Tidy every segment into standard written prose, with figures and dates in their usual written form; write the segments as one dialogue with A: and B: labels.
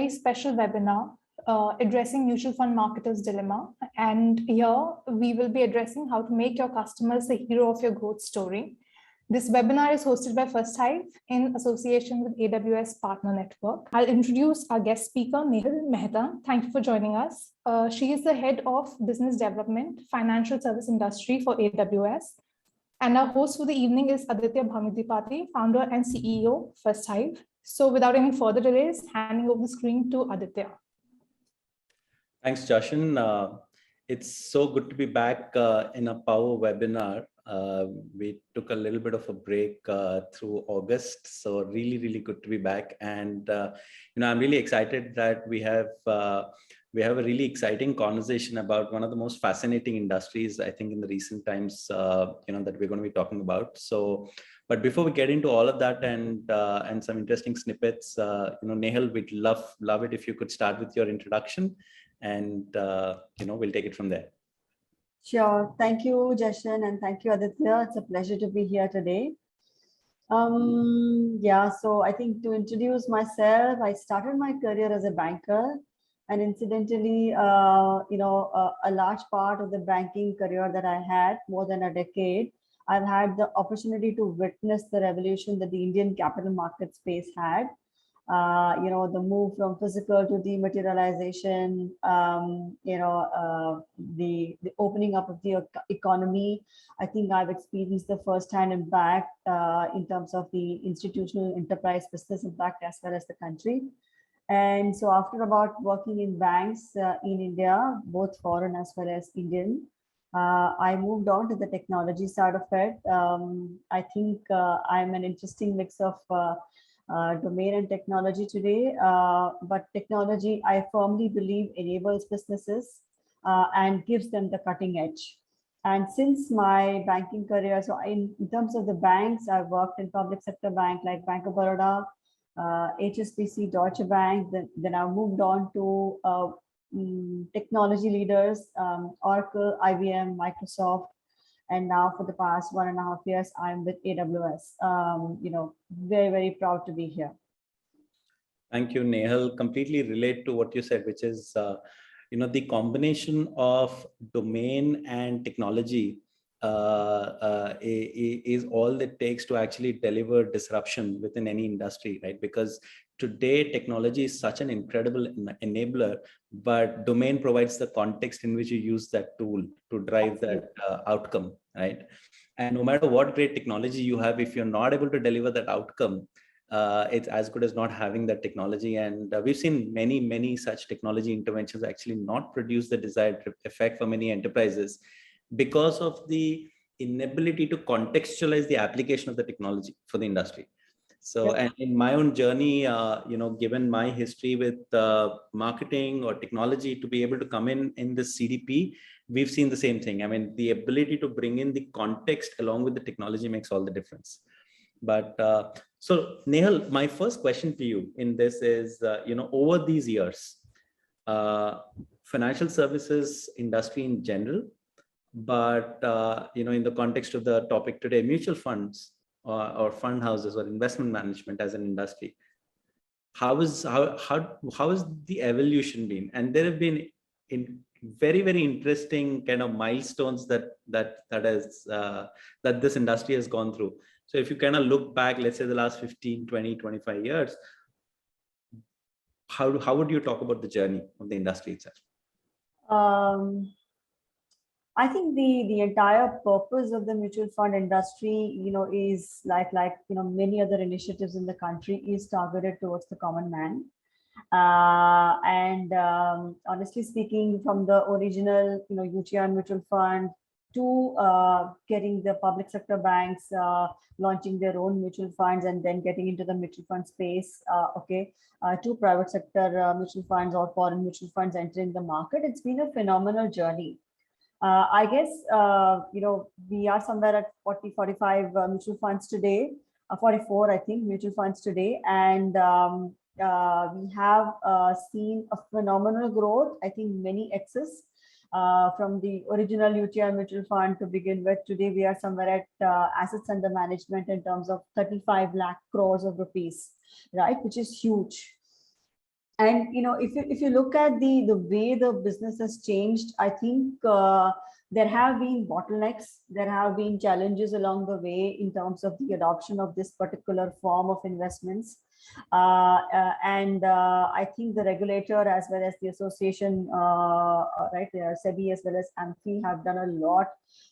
A: very special webinar addressing mutual fund marketers' dilemma. And here we will be addressing how to make your customers the hero of your growth story. This webinar is hosted by First Hive in association with AWS Partner Network. I'll introduce our guest speaker, Nehal Mehta. Thank you for joining us. She is the head of business development, financial service industry for AWS. And our host for the evening is Aditya Bhamidipati, founder and CEO, First Hive. So without any further delays, handing over the screen to Aditya.
B: Thanks, Jashan. It's so good to be back in a Power webinar. We took a little bit of a break through August, so really good to be back. And I'm really excited that we have a really exciting conversation about one of the most fascinating industries, I think, in the recent times, that we're going to be talking about. So, but before we get into all of that and some interesting snippets, Nehal, we'd love it if you could start with your introduction, and we'll take it from there.
C: Sure. Thank you, Jashan, and thank you, Aditya. It's a pleasure to be here today. So I think to introduce myself, I started my career as a banker, and incidentally, a large part of the banking career that I had, more than a decade, I've had the opportunity to witness the revolution that the Indian capital market space had. The move from physical to dematerialization, the opening up of the economy. I think I've experienced the first-hand impact in terms of the institutional enterprise business impact as well as the country. And so after about working in banks in India, both foreign as well as Indian, I moved on to the technology side of it. I think I'm an interesting mix of domain and technology today, but technology, I firmly believe, enables businesses and gives them the cutting edge. And since my banking career, so in terms of the banks, I've worked in public sector bank like Bank of Baroda, HSBC, Deutsche Bank. Then I moved on to technology leaders, Oracle, IBM, Microsoft. And now for the past 1.5 years, I'm with AWS. Very proud to be here.
B: Thank you, Nehal. Completely relate to what you said, which is, the combination of domain and technology is all it takes to actually deliver disruption within any industry, right? Because today, technology is such an incredible enabler, but domain provides the context in which you use that tool to drive that outcome, right? And no matter what great technology you have, if you're not able to deliver that outcome, it's as good as not having that technology. And we've seen many such technology interventions actually not produce the desired effect for many enterprises because of the inability to contextualize the application of the technology for the industry. So, and in my own journey, given my history with marketing or technology, to be able to come in the CDP, we've seen the same thing. I mean, the ability to bring in the context along with the technology makes all the difference. But so, Nehal, my first question to you in this is, over these years, financial services industry in general, but in the context of the topic today, mutual funds or fund houses or investment management as an industry, how is the evolution been? And there have been very interesting kind of milestones that this industry has gone through. So if you kind of look back, let's say the last 15, 20, 25 years, how would you talk about the journey of the industry itself?
C: I think the entire purpose of the mutual fund industry, is like many other initiatives in the country, is targeted towards the common man. Honestly speaking, from the original, UTI mutual fund to getting the public sector banks launching their own mutual funds and then getting into the mutual fund space, to private sector mutual funds or foreign mutual funds entering the market, it's been a phenomenal journey. I guess, we are somewhere at 40, 45 mutual funds today, 44, I think, mutual funds today. And we have seen a phenomenal growth, I think many X's from the original UTI mutual fund to begin with. Today, we are somewhere at assets under management in terms of 35 lakh crores of rupees, right, which is huge. And if you look at the way the business has changed, I think there have been bottlenecks, there have been challenges along the way in terms of the adoption of this particular form of investments. And I think the regulator as well as the association, right, SEBI as well as AMFI have done a lot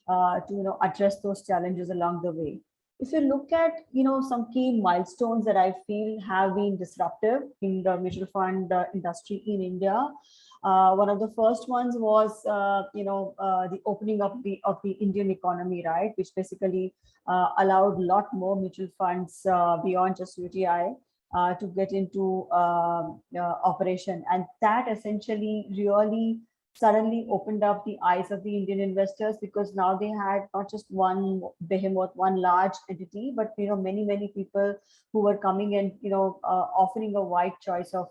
C: to address those challenges along the way. If you look at some key milestones that I feel have been disruptive in the mutual fund industry in India, one of the first ones was the opening of the Indian economy, right, which basically allowed a lot more mutual funds beyond just UTI to get into operation, and that essentially really suddenly opened up the eyes of the Indian investors, because now they had not just one behemoth, one large entity, but many people who were coming and offering a wide choice of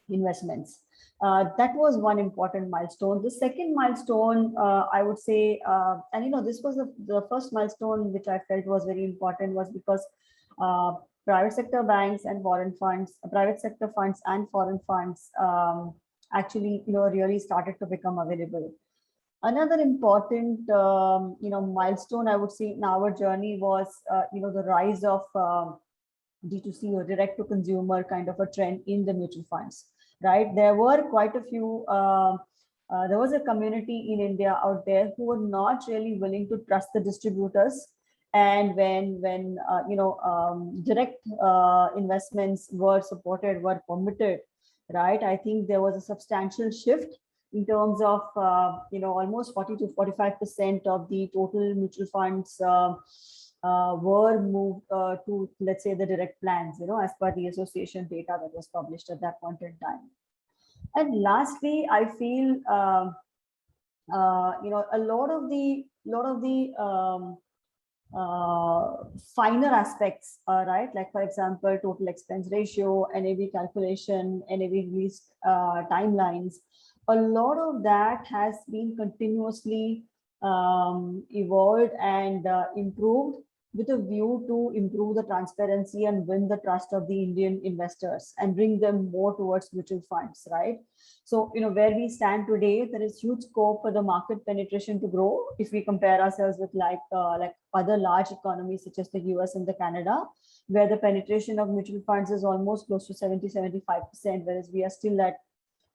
C: investments. That was one important milestone. The second milestone, I would say, and this was the first milestone which I felt was very important, was because private sector banks and foreign funds, private sector funds and foreign funds actually really started to become available. Another important milestone I would say in our journey was the rise of D2C, or direct to consumer kind of a trend in the mutual funds, right? There were quite a few there was a community in India out there who were not really willing to trust the distributors, and when direct investments were supported, were permitted, right, I think there was a substantial shift in terms of almost 40 to 45% of the total mutual funds were moved to, let's say, the direct plans, as per the association data that was published at that point in time. And lastly, I feel a lot of the finer aspects, right? Like, for example, total expense ratio, NAV calculation, NAV release timelines. A lot of that has been continuously evolved and improved, with a view to improve the transparency and win the trust of the Indian investors and bring them more towards mutual funds, right? So, where we stand today, there is huge scope for the market penetration to grow if we compare ourselves with like other large economies such as the US and the Canada, where the penetration of mutual funds is almost close to 70-75%, whereas we are still at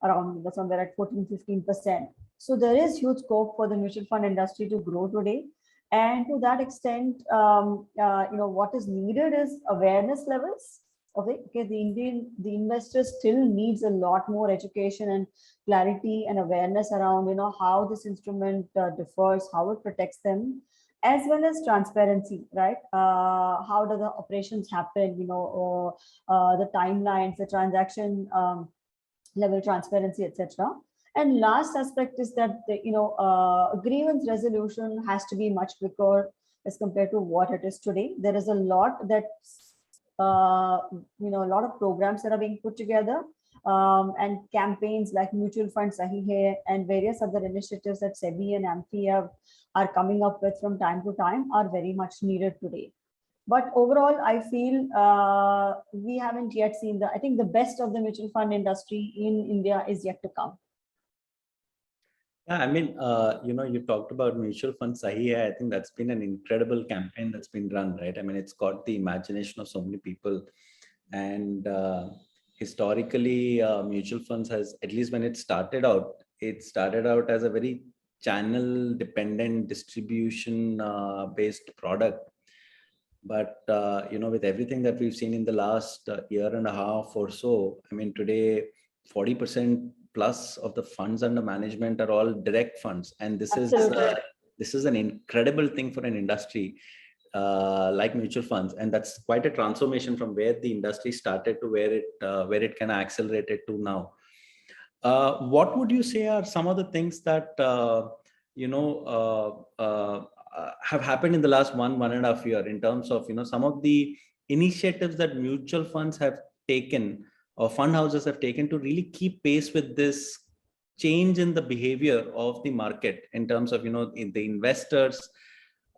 C: around somewhere at 14-15%. So there is huge scope for the mutual fund industry to grow today. And to that extent, what is needed is awareness levels. Okay, the investor still needs a lot more education and clarity and awareness around, how this instrument differs, how it protects them, as well as transparency, right? How do the operations happen, the timelines, the transaction level transparency, etc. And last aspect is that grievance resolution has to be much quicker as compared to what it is today. There is a lot that a lot of programs that are being put together, and campaigns like Mutual Fund Sahi Hai and various other initiatives that SEBI and AMFI are coming up with from time to time are very much needed today. But overall, I feel we haven't yet seen I think the best of the mutual fund industry in India is yet to come.
B: Yeah, I mean, you talked about Mutual Fund Sahi Hai. I think that's been an incredible campaign that's been run, right? I mean, it's got the imagination of so many people. And historically, mutual funds has, at least when it started out as a very channel dependent distribution based product. But, with everything that we've seen in the last year and a half or so, I mean, today, 40% plus of the funds under management are all direct funds. And this is an incredible thing for an industry like mutual funds. And that's quite a transformation from where the industry started to where it can accelerate it to now. What would you say are some of the things that, have happened in the last 1.5 years in terms of, some of the initiatives that mutual funds have taken or fund houses have taken to really keep pace with this change in the behavior of the market in terms of, in the investors,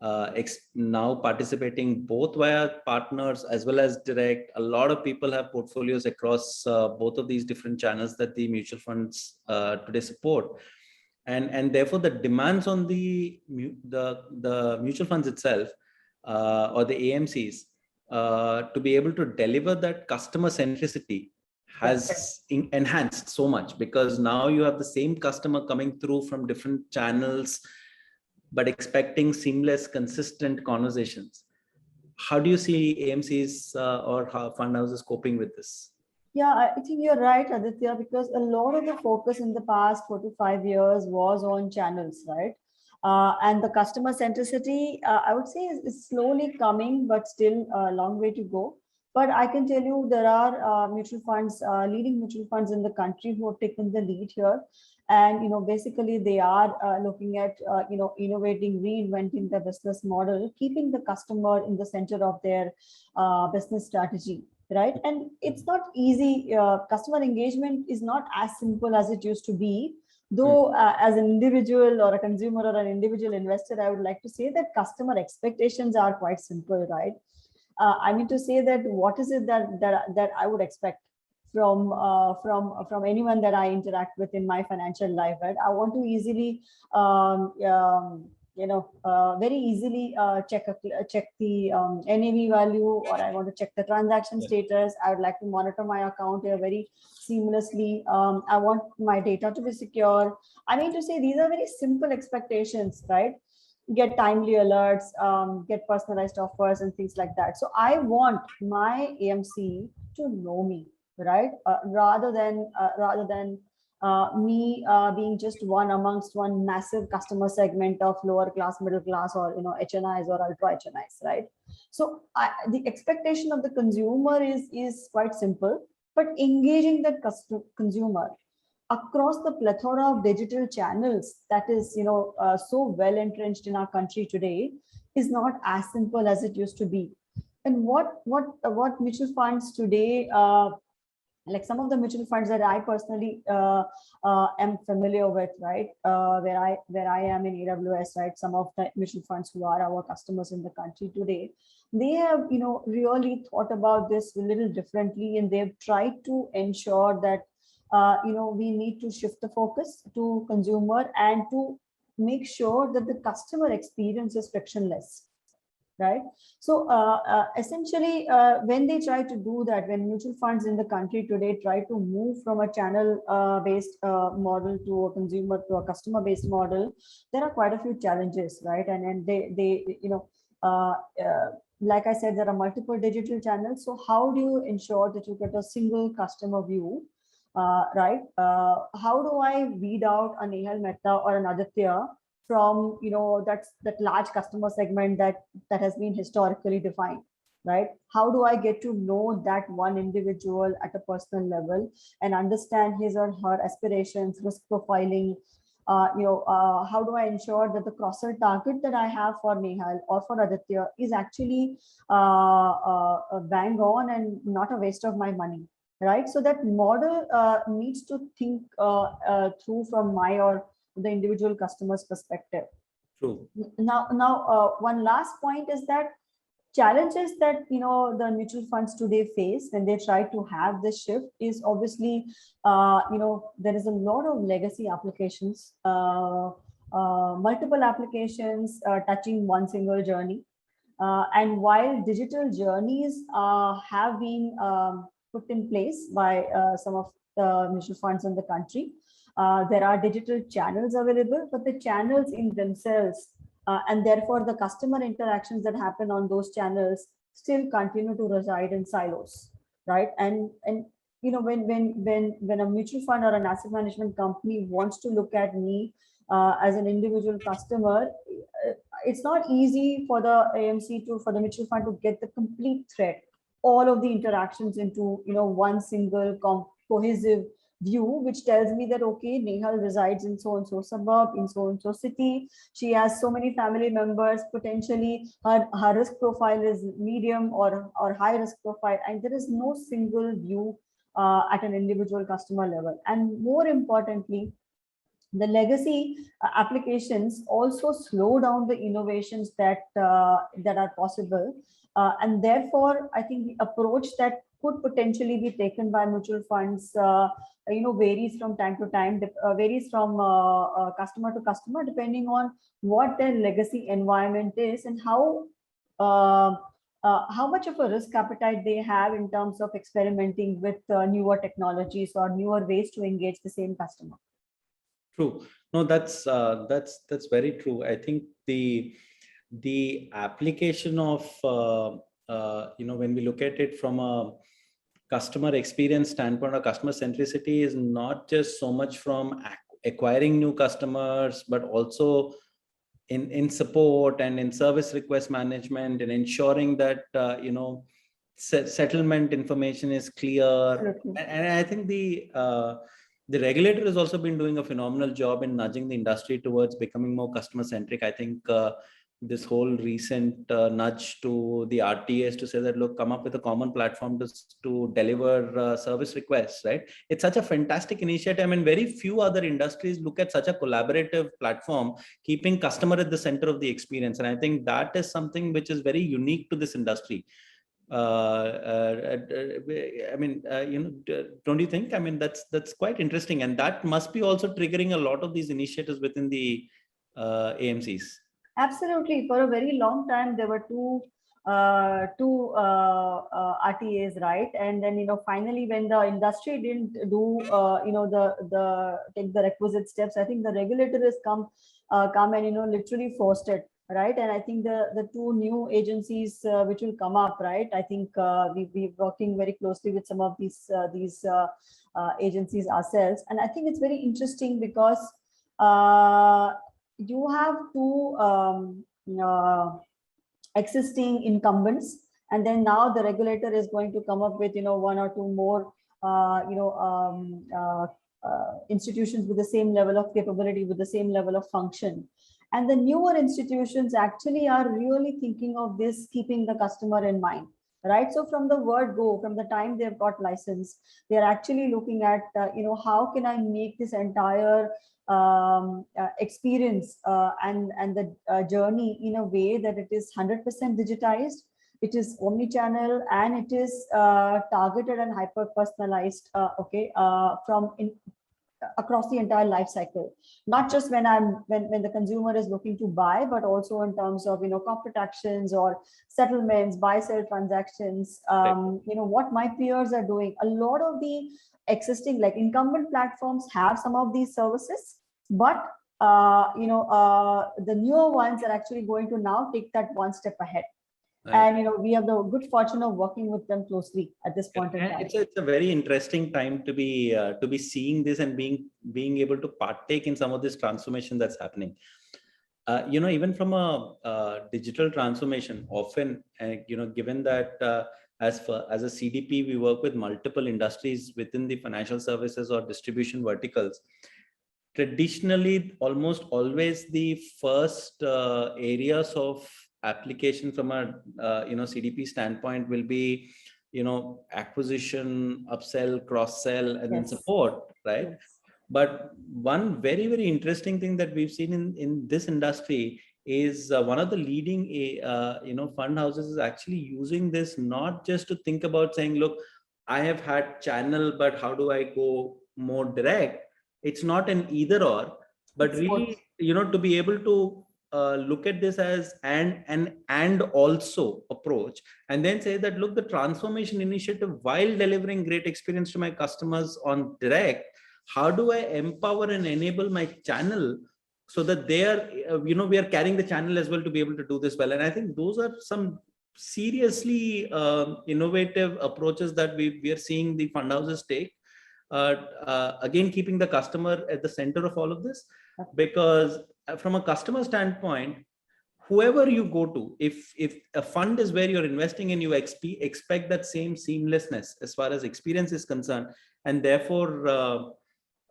B: now participating both via partners as well as direct. A lot of people have portfolios across both of these different channels that the mutual funds today support. And therefore the demands on the mutual funds itself or the AMCs to be able to deliver that customer centricity has enhanced so much, because now you have the same customer coming through from different channels, but expecting seamless, consistent conversations. How do you see AMCs or fund houses coping with this?
C: Yeah, I think you're right, Aditya, because a lot of the focus in the past 4 to 5 years was on channels, right? And the customer centricity, I would say, is slowly coming, but still a long way to go. But I can tell you there are mutual funds, leading mutual funds in the country who have taken the lead here. And, basically they are looking at, innovating, reinventing their business model, keeping the customer in the center of their business strategy. Right. And it's not easy. Customer engagement is not as simple as it used to be. Though as an individual or a consumer or an individual investor, I would like to say that customer expectations are quite simple, right? I mean to say that what is it that I would expect from anyone that I interact with in my financial life, right? I want to easily very easily check the NAV value, or I want to check the transaction status. I would like to monitor my account here very seamlessly. I want my data to be secure. I mean to say these are very simple expectations, right? Get timely alerts, get personalized offers and things like that. So I want my AMC to know me, right? Rather than me being just one amongst one massive customer segment of lower class, middle class, or HNIs or ultra HNIs, right? So the expectation of the consumer is quite simple, but engaging that consumer across the plethora of digital channels that is so well entrenched in our country today is not as simple as it used to be. And what mutual funds today, like some of the mutual funds that I personally am familiar with, right, where I am in AWS, right, some of the mutual funds who are our customers in the country today, they have really thought about this a little differently, and they've tried to ensure that we need to shift the focus to consumer and to make sure that the customer experience is frictionless. Right. So essentially, when they try to do that, when mutual funds in the country today try to move from a channel-based model to a consumer to a customer-based model, there are quite a few challenges, right? And they like I said, there are multiple digital channels. So how do you ensure that you get a single customer view, right? How do I weed out a Nehal Mehta or an Aditya from that large customer segment that has been historically defined, right? How do I get to know that one individual at a personal level and understand his or her aspirations, risk profiling? How do I ensure that the cross-sell target that I have for Nehal or for Aditya is actually bang on and not a waste of my money, right? So that model needs to think through from my or the individual customer's perspective.
B: True.
C: Now, one last point is that challenges that the mutual funds today face when they try to have this shift is obviously there is a lot of legacy applications, multiple applications touching one single journey, and while digital journeys have been put in place by some of the mutual funds in the country, there are digital channels available, but the channels in themselves and therefore the customer interactions that happen on those channels still continue to reside in silos, right? And when a mutual fund or an asset management company wants to look at me as an individual customer, it's not easy for the AMC for the mutual fund to get the complete thread, all of the interactions into one single cohesive view, which tells me that, okay, Nehal resides in so and so suburb, in so and so city. She has so many family members. Potentially, her risk profile is medium or high risk profile, and there is no single view at an individual customer level. And more importantly, the legacy applications also slow down the innovations that that are possible, and therefore I think the approach that could potentially be taken by mutual funds varies from time to time, varies from customer to customer, depending on what their legacy environment is and how much of a risk appetite they have in terms of experimenting with newer technologies or newer ways to engage the same customer.
B: True. No, that's very true. I think the application of when we look at it from a customer experience standpoint or customer centricity is not just so much from acquiring new customers, but also in support and in service request management and ensuring that settlement information is clear.
C: Absolutely.
B: And I think the regulator has also been doing a phenomenal job in nudging the industry towards becoming more customer centric. I think this whole recent nudge to the RTAs to say that, look, come up with a common platform to deliver service requests, right? It's such a fantastic initiative. I mean, very few other industries look at such a collaborative platform, keeping customer at the center of the experience. And I think that is something which is very unique to this industry. Don't you think? I mean, that's quite interesting. And that must be also triggering a lot of these initiatives within the AMCs.
C: Absolutely. For a very long time, there were two RTAs, right? And then, finally, when the industry didn't do, take the requisite steps, I think the regulator has come and, literally forced it, right? And I think the two new agencies which will come up, right? I think we're working very closely with some of these agencies ourselves. And I think it's very interesting because you have two existing incumbents, and then now the regulator is going to come up with one or two more institutions with the same level of capability, with the same level of function. And the newer institutions actually are really thinking of this, keeping the customer in mind, right? So from the word go, from the time they've got license, they're actually looking at how can I make this entire experience and the journey in a way that it is 100% digitized, it is omni-channel, and it is targeted and hyper personalized across the entire life cycle, not just when the consumer is looking to buy, but also in terms of corporate actions or settlements, buy-sell transactions, what my peers are doing. A lot of the existing incumbent platforms have some of these services, but the newer ones are actually going to now take that one step ahead. Right. And we have the good fortune of working with them closely at this point in time.
B: It's a very interesting time to be seeing this and being able to partake in some of this transformation that's happening. Even from a digital transformation, often given that as a CDP we work with multiple industries within the financial services or distribution verticals. Traditionally, almost always the first areas of application from a CDP standpoint will be acquisition, upsell, cross-sell, and then support, right? Yes. But one very, very interesting thing that we've seen in this industry is one of the leading fund houses is actually using this not just to think about saying, look, I have had channel, but how do I go more direct? It's not an either or, but really to be able to look at this as and also approach, and then say that, look, the transformation initiative, while delivering great experience to my customers on direct, how do I empower and enable my channel so that they are, we are carrying the channel as well to be able to do this well. And I think those are some seriously innovative approaches that we are seeing the fund houses take. Again, keeping the customer at the center of all of this, because from a customer standpoint, whoever you go to, if a fund is where you're investing in, you expect that same seamlessness as far as experience is concerned. And therefore,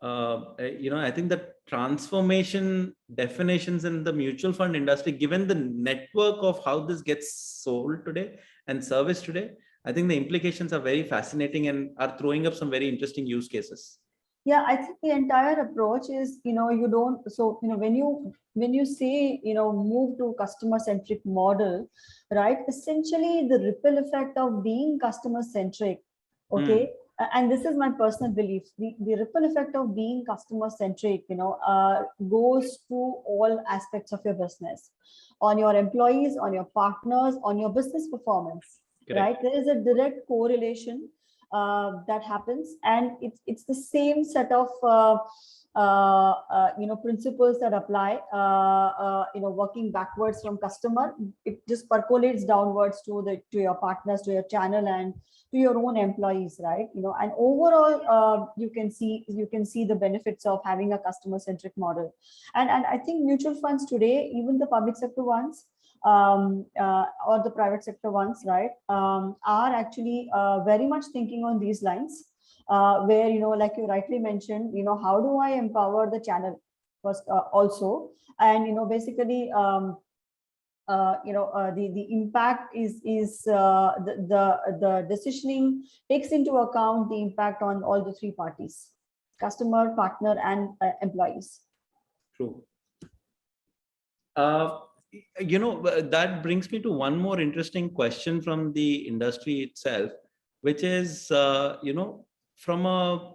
B: I think that transformation definitions in the mutual fund industry, given the network of how this gets sold today and serviced today, I think the implications are very fascinating and are throwing up some very interesting use cases.
C: Yeah, I think the entire approach is, you don't, so, when you say, move to customer centric model, right? Essentially the ripple effect of being customer centric, okay? And this is my personal belief, the ripple effect of being customer centric, goes to all aspects of your business, on your employees, on your partners, on your business performance,
B: Correct.
C: right? There is a direct correlation that happens, and it's the same set of principles that apply, working backwards from customer. It just percolates downwards to your partners, to your channel, and to your own employees, right? And overall, you can see the benefits of having a customer centric model. And I think mutual funds today, even the public sector ones, or the private sector ones, right, are actually very much thinking on these lines, where, like you rightly mentioned, how do I empower the channel first, also, and, basically, the impact is the decisioning takes into account the impact on all the three parties: customer, partner, and employees.
B: True. That brings me to one more interesting question from the industry itself, which is, from a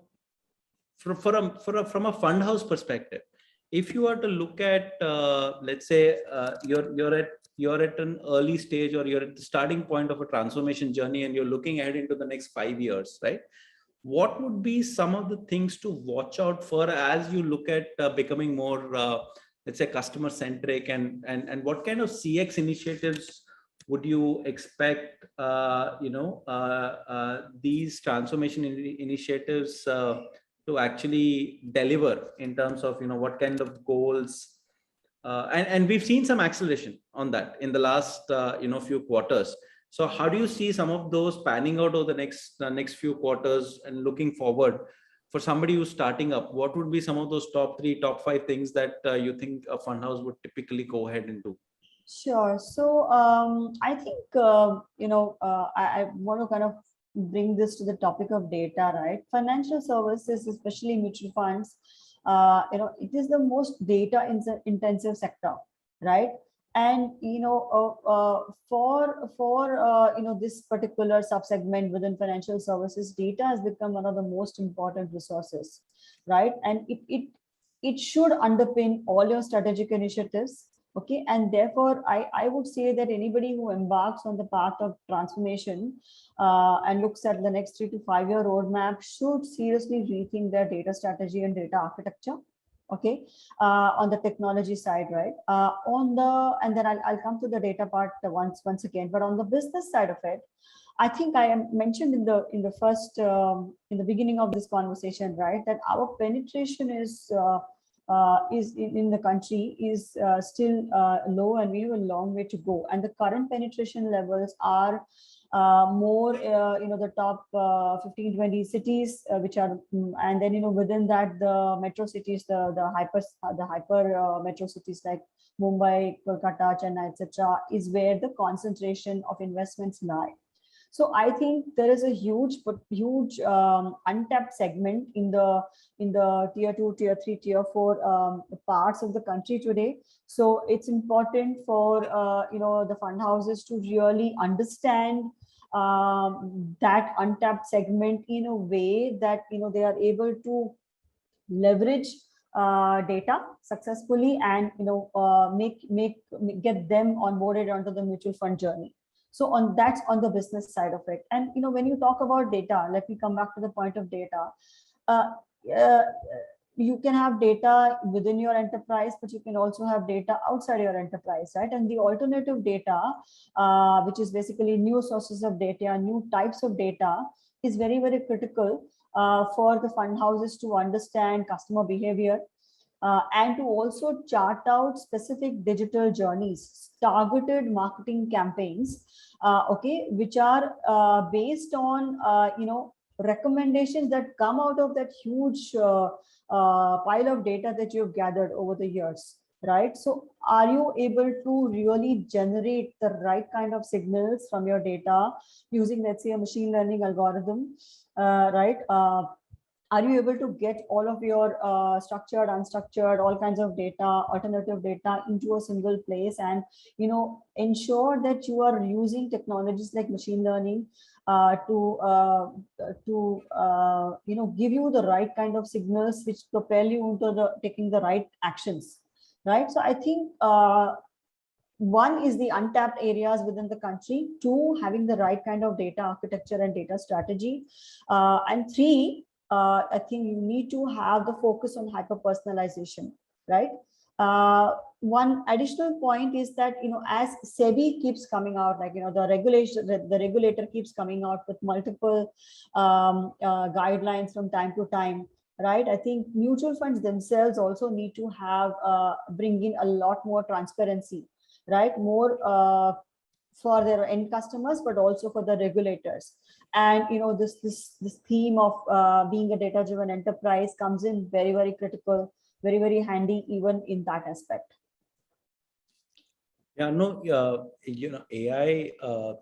B: fund house perspective, if you are to look at, let's say, you're at an early stage, or you're at the starting point of a transformation journey, and you're looking ahead into the next 5 years, right? What would be some of the things to watch out for as you look at becoming more, let's say, customer centric, and what kind of CX initiatives would you expect, these transformation initiatives to actually deliver, in terms of, what kind of goals, and we've seen some acceleration on that in the last few quarters. So how do you see some of those panning out over the next few quarters, and looking forward, for somebody who's starting up, what would be some of those top 3, top 5 things that you think a fund house would typically go ahead and do?
C: Sure. So I think, I want to kind of bring this to the topic of data, right? Financial services, especially mutual funds, it is the most data intensive sector, right? And, for this particular subsegment within financial services, data has become one of the most important resources, right? And it should underpin all your strategic initiatives. Okay, and therefore, I would say that anybody who embarks on the path of transformation, and looks at the next 3 to 5 year roadmap, should seriously rethink their data strategy and data architecture. Okay, on the technology side, right? And then I'll come to the data part once again. But on the business side of it, I think I am mentioned in the first in the beginning of this conversation, right, that our penetration is in the country is still low, and we have a long way to go. And the current penetration levels are more, the top 15, 20 cities, which are, and then, within that, the metro cities, the hyper metro cities like Mumbai, Kolkata, Chennai, etc., is where the concentration of investments lie. So I think there is a huge untapped segment in the tier 2, tier 3, tier 4 parts of the country today. So it's important for the fund houses to really understand that untapped segment in a way that they are able to leverage data successfully, and get them onboarded onto the mutual fund journey. So that's on the business side of it. And when you talk about data, let me come back to the point of data. You can have data within your enterprise, but you can also have data outside your enterprise, right? And the alternative data, which is basically new sources of data, new types of data, is very, very critical for the fund houses to understand customer behavior, and to also chart out specific digital journeys, targeted marketing campaigns, okay, which are based on recommendations that come out of that huge pile of data that you've gathered over the years, right? So are you able to really generate the right kind of signals from your data using, let's say, a machine learning algorithm, right? Are you able to get all of your structured, unstructured, all kinds of data, alternative data into a single place, and ensure that you are using technologies like machine learning to give you the right kind of signals which propel you into the taking the right actions, right? So I think one is the untapped areas within the country, two, having the right kind of data architecture and data strategy, and three, I think you need to have the focus on hyper personalization, right? One additional point is that as SEBI keeps coming out, like the regulator keeps coming out with multiple guidelines from time to time, right? I think mutual funds themselves also need to have bring in a lot more transparency, right? More for their end customers, but also for the regulators. And this theme of being a data driven enterprise comes in very, very critical, very, very handy even in that aspect.
B: Yeah, no, AI,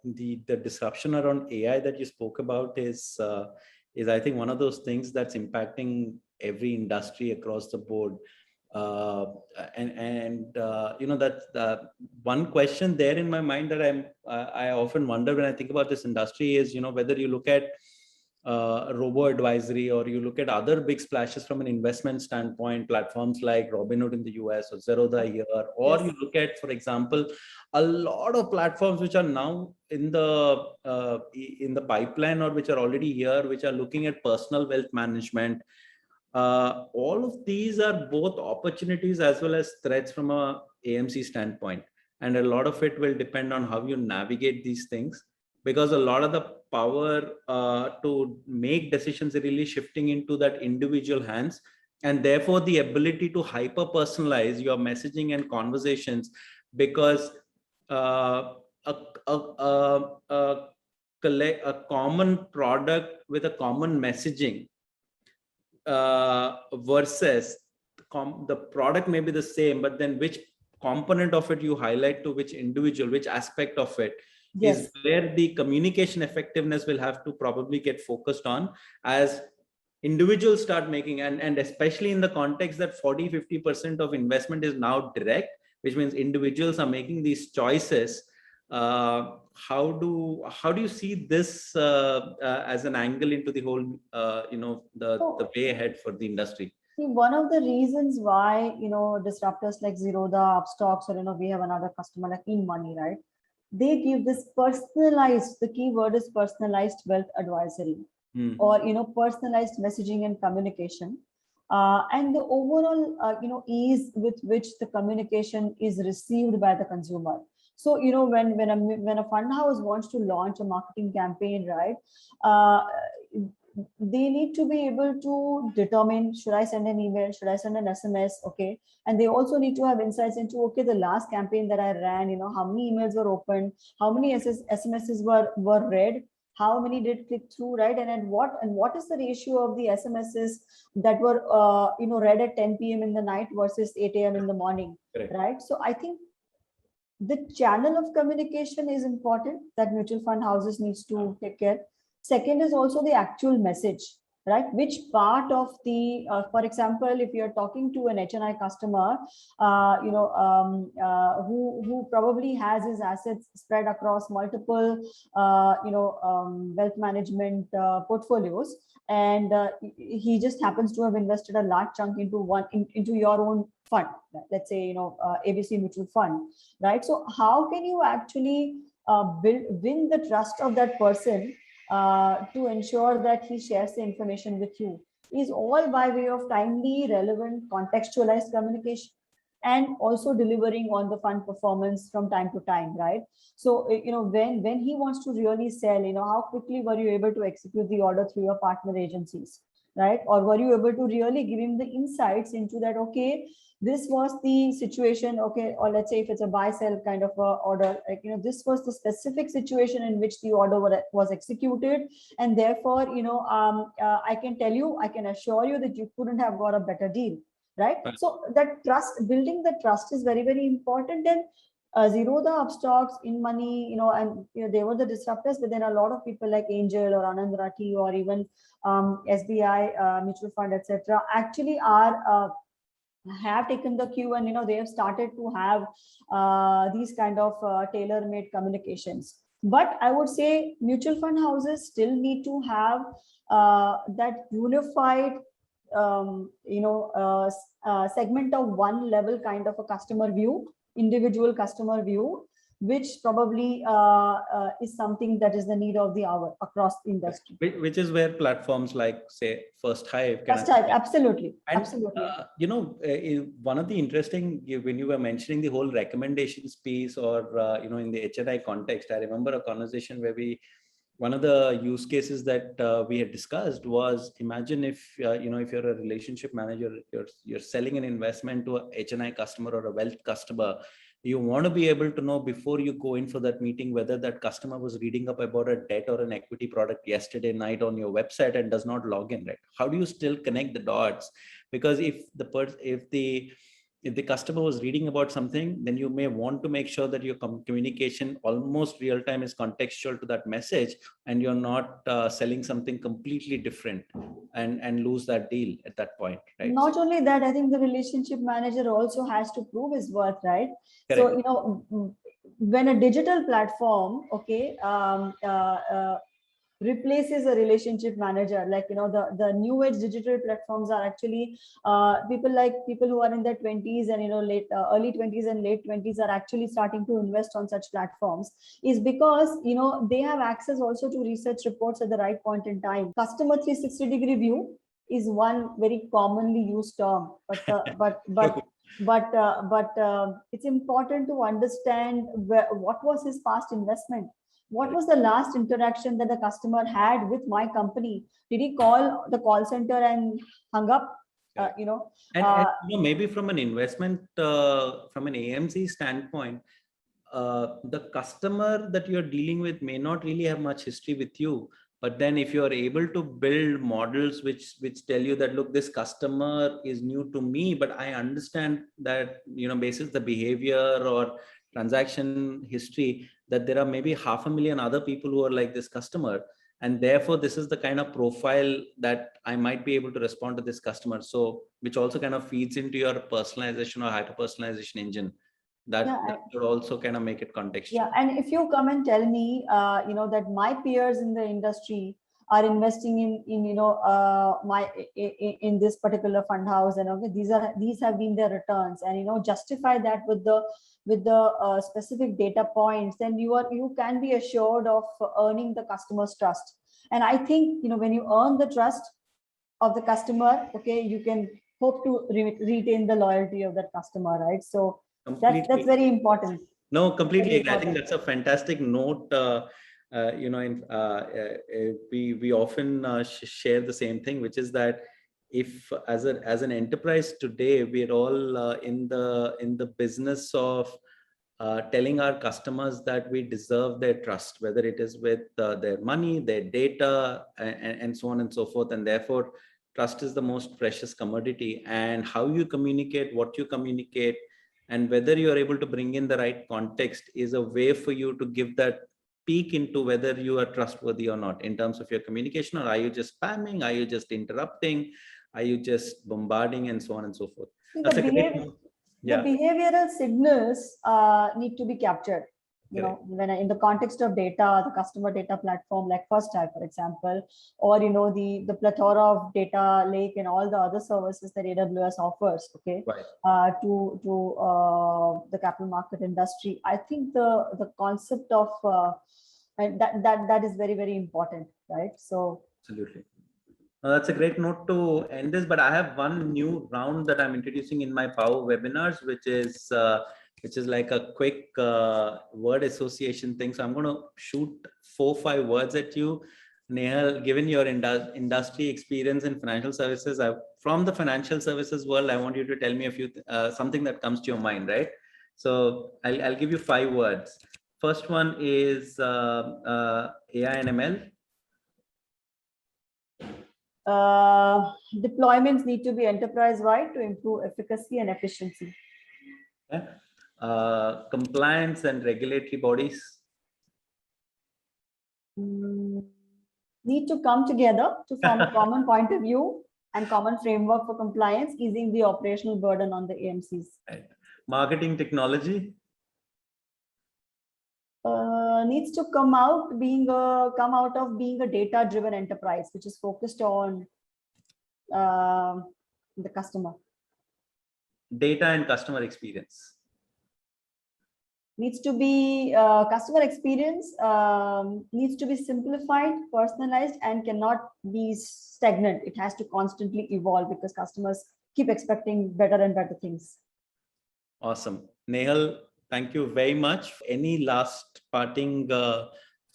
B: the disruption around AI that you spoke about is I think one of those things that's impacting every industry across the board. That one question there in my mind that I often wonder when I think about this industry is, whether you look at robo advisory or you look at other big splashes from an investment standpoint, platforms like Robinhood in the US or Zerodha here, or
C: Yes.
B: you look at, for example, a lot of platforms which are now in the pipeline or which are already here, which are looking at personal wealth management. All of these are both opportunities as well as threats from a AMC standpoint. And a lot of it will depend on how you navigate these things, because a lot of the power to make decisions are really shifting into that individual hands. And therefore, the ability to hyper personalize your messaging and conversations, because a common product with a common messaging versus the product may be the same, but then which component of it you highlight to which individual, which aspect of it is where the communication effectiveness will have to probably get focused on as individuals start making, and especially in the context that 40-50% of investment is now direct, which means individuals are making these choices. How do you see this as an angle into the whole, the way ahead for the industry?
C: See, one of the reasons why, disruptors like Zerodha, Upstocks, or, we have another customer like InMoney, right? They give this personalized, the keyword is personalized wealth advisory, or, personalized messaging and communication. And the overall, ease with which the communication is received by the consumer. So, when a fund house wants to launch a marketing campaign, right, they need to be able to determine, should I send an email, should I send an SMS? Okay. And they also need to have insights into, okay, the last campaign that I ran, how many emails were opened, how many SMSs were read, how many did click through, right? And what is the ratio of the SMSs that were read at 10 p.m. in the night versus 8 a.m. in the morning, right? So I think the channel of communication is important that mutual fund houses needs to take care. Second is also the actual message, right? Which part of the, for example, if you're talking to an HNI customer, who probably has his assets spread across multiple, wealth management portfolios, and he just happens to have invested a large chunk into your own fund, let's say, ABC mutual fund, right? So how can you actually win the trust of that person to ensure that he shares the information with you? Is all by way of timely, relevant, contextualized communication, and also delivering on the fund performance from time to time, right? So, when he wants to really sell, how quickly were you able to execute the order through your partner agencies, right? Or were you able to really give him the insights into that, okay, this was the situation, okay, or let's say if it's a buy sell kind of a order, like, this was the specific situation in which the order was executed, and therefore, I can tell you, I can assure you that you couldn't have got a better deal, right? So that trust, building the trust is very, very important. And Zerodha Upstocks, In Money, and they were the disruptors, but then a lot of people like Angel or Anand Rathi or even SBI mutual fund, etc., actually have taken the cue, and they have started to have these kind of tailor-made communications. But I would say mutual fund houses still need to have that unified segment of one level kind of a customer view, individual customer view, which probably is something that is the need of the hour across the industry.
B: Which is where platforms like, say, First Hive can.
C: First Hive, absolutely.
B: And,
C: absolutely.
B: One of the interesting, when you were mentioning the whole recommendations piece, or, in the HNI context, I remember a conversation where one of the use cases that we had discussed was, imagine if, if you're a relationship manager, you're selling an investment to a HNI customer or a wealth customer. You want to be able to know before you go in for that meeting whether that customer was reading up about a debt or an equity product yesterday night on your website and does not log in, right? How do you still connect the dots? Because if the customer was reading about something, then you may want to make sure that your communication almost real time is contextual to that message, and you're not selling something completely different and lose that deal at that point, right?
C: Not only that, I think the relationship manager also has to prove his worth, right? Correct. So, when a digital platform, replaces a relationship manager, like the new age digital platforms are actually people who are in their 20s and early 20s and late 20s are actually starting to invest on such platforms, is because they have access also to research reports at the right point in time. Customer 360-degree view is one very commonly used term, but it's important to understand what was his past investment. What was the last interaction that the customer had with my company? Did he call the call center and hung up?
B: Maybe from an investment, from an AMC standpoint, the customer that you're dealing with may not really have much history with you. But then if you are able to build models which tell you that, look, this customer is new to me, but I understand that, basis the behavior or transaction history, that there are maybe 500,000 other people who are like this customer. And therefore, this is the kind of profile that I might be able to respond to this customer. So, which also kind of feeds into your personalization or hyper-personalization engine. That would also kind of make it contextual.
C: Yeah, and if you come and tell me, that my peers in the industry are investing in this particular fund house, and okay, these have been their returns, and justify that with the specific data points, then you can be assured of earning the customer's trust. And I think when you earn the trust of the customer, okay, you can hope to retain the loyalty of that customer, right? So that's very important.
B: No, completely agree. I think that's a fantastic note. We often share the same thing, which is that if as an enterprise today, we're all in the business of telling our customers that we deserve their trust, whether it is with their money, their data, and so on and so forth. And therefore, trust is the most precious commodity. And how you communicate, what you communicate, and whether you are able to bring in the right context is a way for you to give that peek into whether you are trustworthy or not in terms of your communication, or are you just spamming, are you just interrupting, are you just bombarding, and so on and so forth. That's
C: the behavioral signals need to be captured. When in the context of data, the customer data platform like First Hive, for example, or the plethora of data lake and all the other services that AWS offers, okay, right, to the capital market industry. I think the concept of that is very, very important, right? So
B: absolutely. That's a great note to end this, but I have one new round that I'm introducing in my Power webinars, which is like a quick word association thing. So I'm going to shoot 4-5 words at you. Nehal, given your industry experience in financial services, from the financial services world, I want you to tell me something that comes to your mind, right? So I'll give you 5 words. First one is AI and ML.
C: Deployments need to be enterprise-wide to improve efficacy and efficiency.
B: Yeah. Compliance and regulatory bodies.
C: Need to come together to form a common point of view and common framework for compliance, easing the operational burden on the AMCs.
B: Right. Marketing technology.
C: Needs to come out of being a data-driven enterprise, which is focused on the customer.
B: Data and customer experience.
C: Needs to be customer experience needs to be simplified, personalized, and cannot be stagnant. It has to constantly evolve because customers keep expecting better and better things.
B: Awesome. Nehal, thank you very much. Any last parting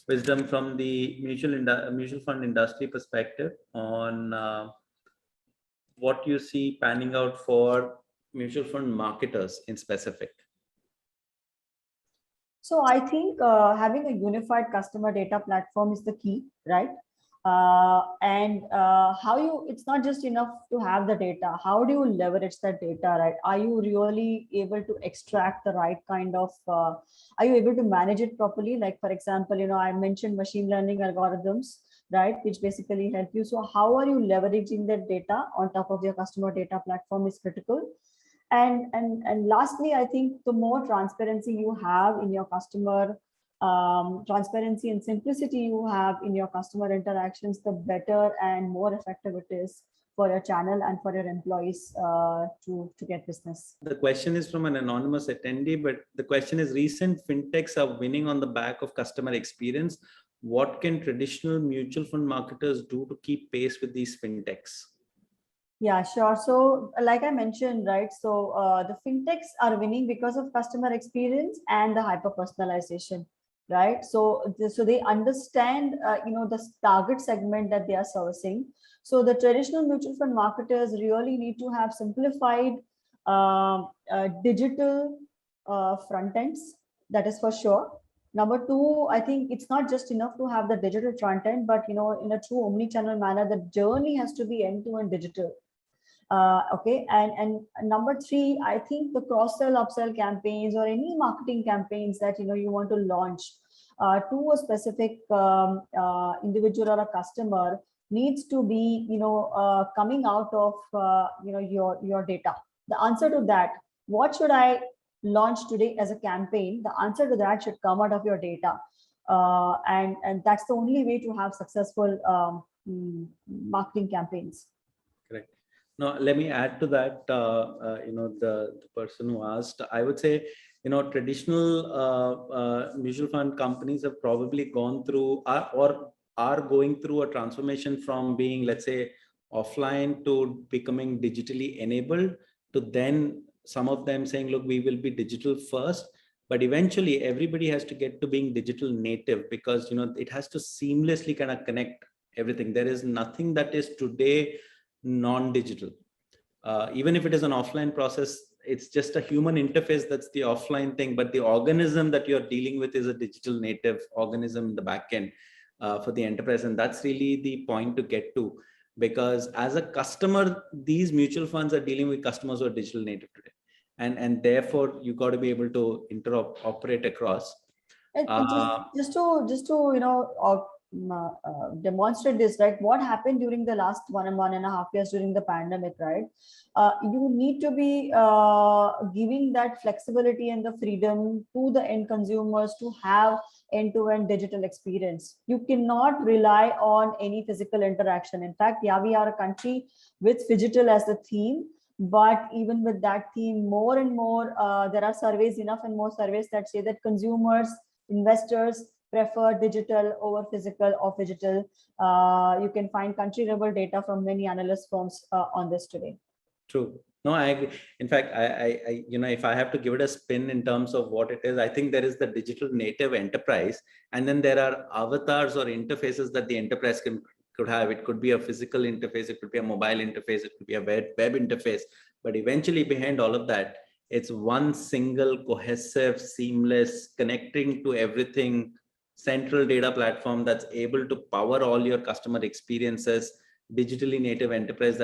B: wisdom from the mutual fund industry perspective on what you see panning out for mutual fund marketers in specific?
C: So I think having a unified customer data platform is the key, right? It's not just enough to have the data. How do you leverage that data, right? Are you really able to extract the right kind of, are you able to manage it properly? Like, for example, I mentioned machine learning algorithms, right? Which basically help you. So how are you leveraging that data on top of your customer data platform is critical. And lastly, I think the more transparency you have in your customer, transparency and simplicity you have in your customer interactions, the better and more effective it is for your channel and for your employees to get business.
B: The question is from an anonymous attendee, but the question is, recent fintechs are winning on the back of customer experience. What can traditional mutual fund marketers do to keep pace with these fintechs?
C: Yeah, sure. So like I mentioned, right, so the fintechs are winning because of customer experience and the hyper personalization, right? So they understand, the target segment that they are servicing. So the traditional mutual fund marketers really need to have simplified digital front ends. That is for sure. Number two, I think it's not just enough to have the digital front end, but in a true omni-channel manner, the journey has to be end-to-end digital. Okay, and number three, I think the cross-sell, upsell campaigns or any marketing campaigns that you want to launch to a specific individual or a customer needs to be coming out of your data. The answer to that, what should I launch today as a campaign? The answer to that should come out of your data, and that's the only way to have successful marketing campaigns.
B: Correct. Now, let me add to that, the person who asked, I would say, traditional mutual fund companies have probably gone through or are going through a transformation from being, let's say, offline to becoming digitally enabled, to then some of them saying, look, we will be digital first, but eventually everybody has to get to being digital native because, it has to seamlessly kind of connect everything. There is nothing that is today non-digital. Even if it is an offline process, it's just a human interface that's the offline thing, but the organism that you're dealing with is a digital native organism in the back end for the enterprise. And that's really the point to get to, because as a customer, these mutual funds are dealing with customers who are digital native today. And therefore you got to be able to interoperate across.
C: And just to demonstrate this, right? What happened during the last 1.5 years during the pandemic, right? You need to be giving that flexibility and the freedom to the end consumers to have end-to-end digital experience. You cannot rely on any physical interaction. In fact, yeah, we are a country with phygital as the theme. But even with that theme, more and more, there are surveys, enough and more surveys that say that consumers, investors prefer digital over physical or phygital. You can find country level data from many analyst firms on this today.
B: True. No, I agree. In fact, I if I have to give it a spin in terms of what it is, I think there is the digital native enterprise, and then there are avatars or interfaces that the enterprise could have. It could be a physical interface, it could be a mobile interface, it could be a web interface, but eventually behind all of that, it's one single cohesive, seamless, connecting to everything, central data platform that's able to power all your customer experiences, digitally native enterprise,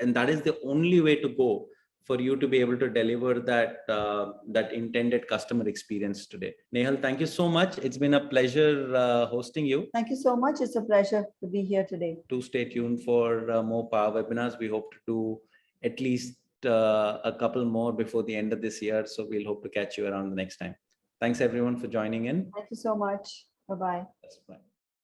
B: and that is the only way to go for you to be able to deliver that intended customer experience today. Nehal, thank you so much. It's been a pleasure hosting you.
C: Thank you so much. It's a pleasure to be here today.
B: Do stay tuned for more Power webinars. We hope to do at least a couple more before the end of this year. So we'll hope to catch you around the next time. Thanks everyone for joining in.
C: Thank you so much. Bye-bye.
B: Bye.